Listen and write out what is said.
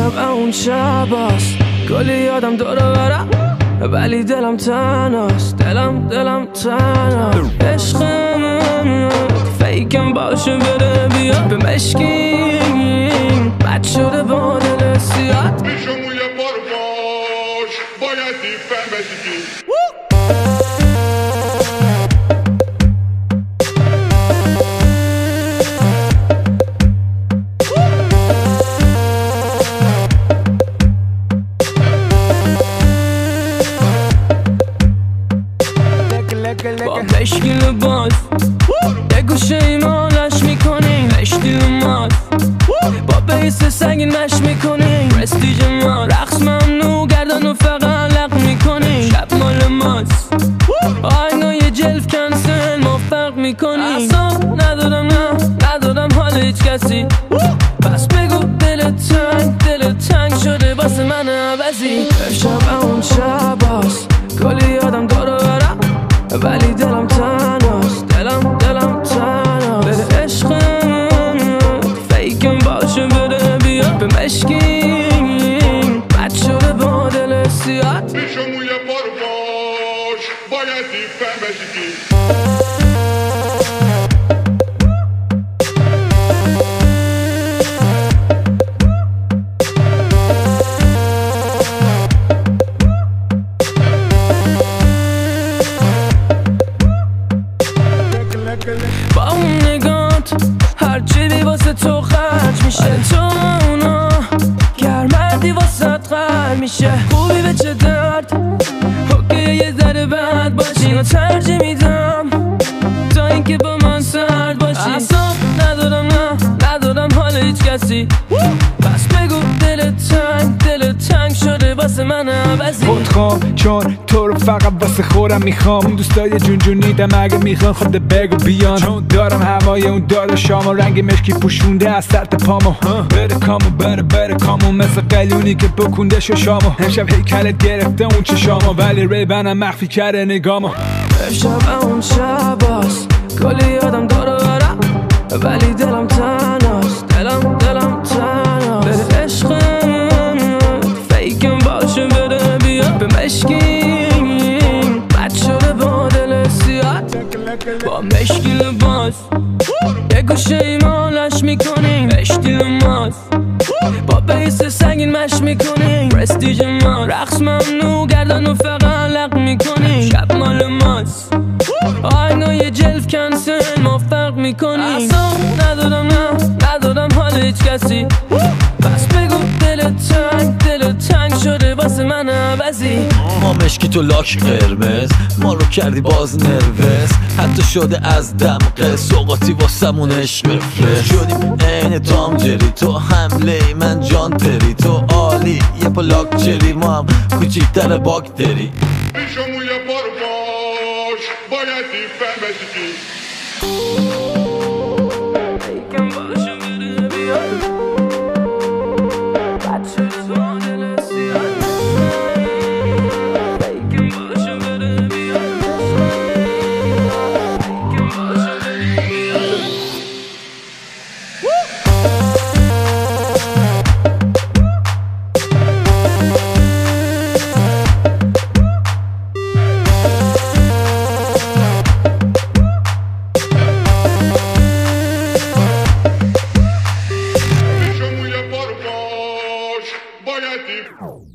امشب اون شباست کلی یادم دور و برم ولی دلم تنهاست دلم تنهاست عشقم فیکم باشه بده بیا به مشکیم بد شده با دل سیاد پیشمون یه بار باش باید دیفهم با مشکل باز یه گوشه ایمانش میکنیم اشتیل ماز با بیس سنگین مش میکنیم پرستیج ما رقص ممنوع گردن و فقط لق میکنیم شب مال ماست آینای جلف کنسل ما فرق میکنیم اصلا ندارم حال هیچ کسی پس بگو دل تنگ شده واسه من عوضی شب اون شباست کلی یادم دور و برم ولی دلم تنهاست دلم تنهاست بده عشقم فیکم باشه بده بیا به مشکیم بد شده با دل سیاد پیشمون یه بار باش باید دیفهم با اون نگات هرچی بی واسه تو خرج میشه تو اونا گرمردی واسه خرج میشه خوبی به چه درد اوکی یه ذره بد باشی اینو ترجیح میدم تا اینکه با من سرد باشی اصلا ندارم حال هیچ کسی پس بگو دل تنگ شده واسه من عوضی خودخوام چون تو رو فقط واسه خورم میخوام اون دوستای جونیدم اگه میخوان خود بگو بیان چون دارم هوای اون دار شام و رنگ مشکی پوشونده از سر تا پامو بره کامو مثل قلیونی که بکنده شامو امشب هیکلت گرفته اون چشامو ولی ریبنم مخفی کرده نگامو شب اون شباست کلی یادم دور و برم ولی دلم تنهاست دلم تنهاست بده عشقم فیکم باشه بده بیا به مشکیم بد شده با دل سیاد با مشکل باز یه گوشه ایمانش میکنیم اشتیل ماز با بیس سنگین مش میکنیم پرستیج ما رقص ممنوع گردن و فقط لق میکنیم شب مال ماست آینای جلف کنسل ما فرق میکنیم اصلا ندارم حال هیچ کسی پس بگو دل تنگ شده واسه من عوضی ما مشکی تو لاک قرمز ما رو کردی باز نروس حتی شده از دمقه سوقاتی واسمون عشق فرش شدیم عین تام جری تو حمله من جان تری تو عالی یه پا لاک چری ما هم کوچیکتر باکتری پیشمون یه بار باش باید دیفهم فیکم باشه بده بیا بد شده با دل سیاد فیکم باشه بده بیا فیکم باشه بده بیا باید دیفهم